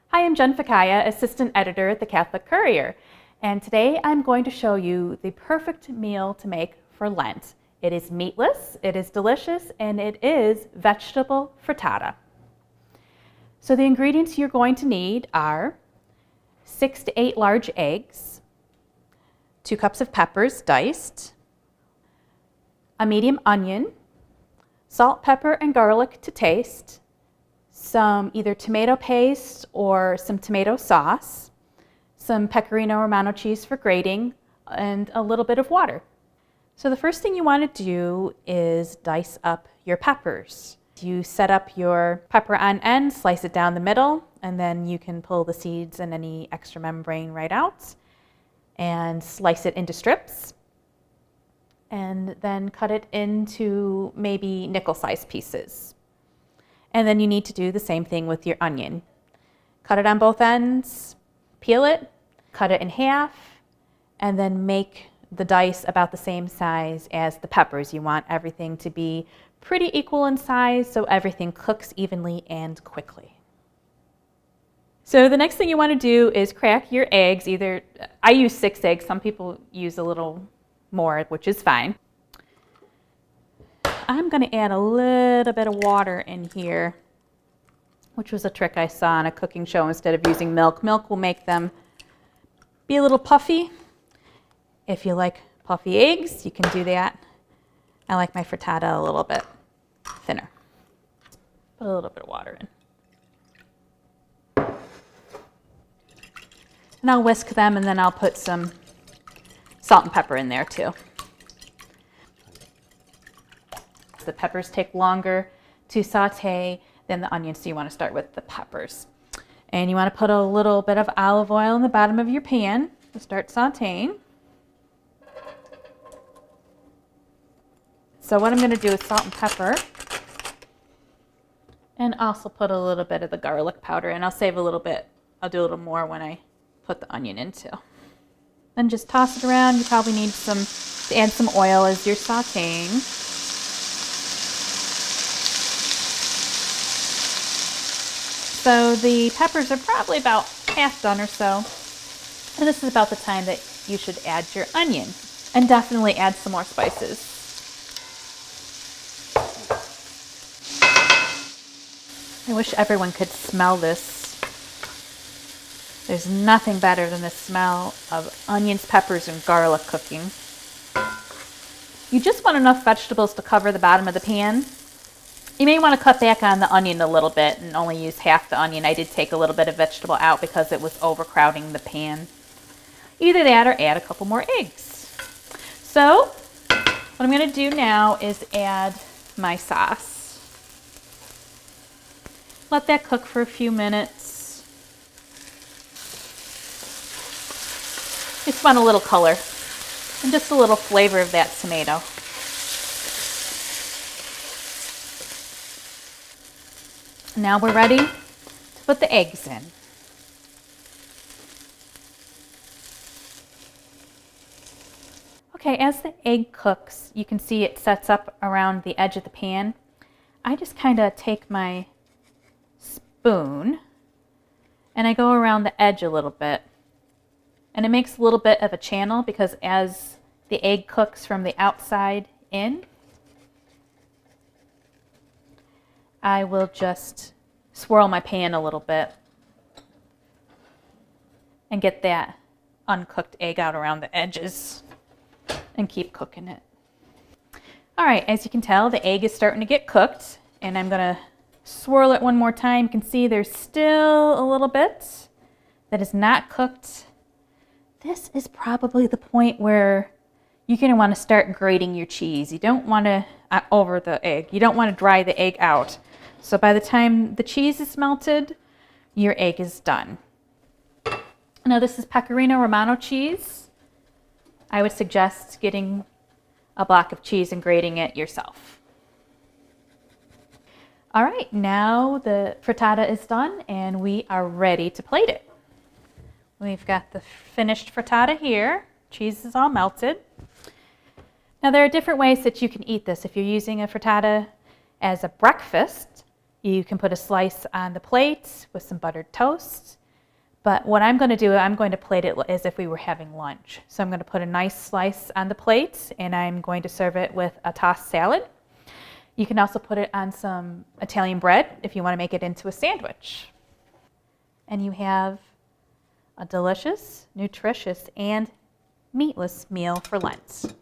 Hi, I'm Jen Ficcaglia, Assistant Editor at the Catholic Courier, and today I'm going to show you the perfect meal to make for Lent. It is meatless, it is delicious, and it is vegetable frittata. So the ingredients you're going to need are 6 to 8 large eggs, 2 cups of peppers diced, a medium onion, salt, pepper, and garlic to taste, some either tomato paste or some tomato sauce, some Pecorino Romano cheese for grating, and a little bit of water. So the first thing you want to do is dice up your peppers. You set up your pepper on end, slice it down the middle, and then you can pull the seeds and any extra membrane right out and slice it into strips, and then cut it into maybe nickel-sized pieces. And then you need to do the same thing with your onion. Cut it on both ends, peel it, cut it in half, and then make the dice about the same size as the peppers. You want everything to be pretty equal in size so everything cooks evenly and quickly. So the next thing you want to do is crack your eggs. I use 6 eggs, some people use a little more, which is fine. I'm going to add a little bit of water in here, which was a trick I saw on a cooking show instead of using milk. Milk will make them be a little puffy. If you like puffy eggs, you can do that. I like my frittata a little bit thinner. Put a little bit of water in. And I'll whisk them, and then I'll put some salt and pepper in there too. The peppers take longer to saute than the onions, so you want to start with the peppers. And you want to put a little bit of olive oil in the bottom of your pan to start sauteing. So what I'm going to do is salt and pepper, and also put a little bit of the garlic powder, and I'll save a little bit. I'll do a little more when I put the onion in too. Then just toss it around. You probably need to add some oil as you're sauteing. So the peppers are probably about half done or so. And this is about the time that you should add your onion. And definitely add some more spices. I wish everyone could smell this. There's nothing better than the smell of onions, peppers, and garlic cooking. You just want enough vegetables to cover the bottom of the pan. You may want to cut back on the onion a little bit and only use half the onion. I did take a little bit of vegetable out because it was overcrowding the pan. Either that or add a couple more eggs. So what I'm going to do now is add my sauce. Let that cook for a few minutes. Just want a little color and just a little flavor of that tomato. Now we're ready to put the eggs in. Okay, as the egg cooks, you can see it sets up around the edge of the pan. I just kind of take my spoon and I go around the edge a little bit. And it makes a little bit of a channel because as the egg cooks from the outside in, I will just swirl my pan a little bit and get that uncooked egg out around the edges and keep cooking it. All right, as you can tell, the egg is starting to get cooked, and I'm going to swirl it one more time. You can see there's still a little bit that is not cooked. This is probably the point where you're going to want to start grating your cheese. You don't want to, over the egg, you don't want to dry the egg out. So by the time the cheese is melted, your egg is done. Now this is Pecorino Romano cheese. I would suggest getting a block of cheese and grating it yourself. All right, now the frittata is done and we are ready to plate it. We've got the finished frittata here. Cheese is all melted. Now there are different ways that you can eat this. If you're using a frittata as a breakfast, You can put a slice on the plate with some buttered toast. But what I'm going to do, I'm going to plate it as if we were having lunch. So I'm going to put a nice slice on the plate, and I'm going to serve it with a tossed salad. You can also put it on some Italian bread if you want to make it into a sandwich. And you have a delicious, nutritious, and meatless meal for Lent.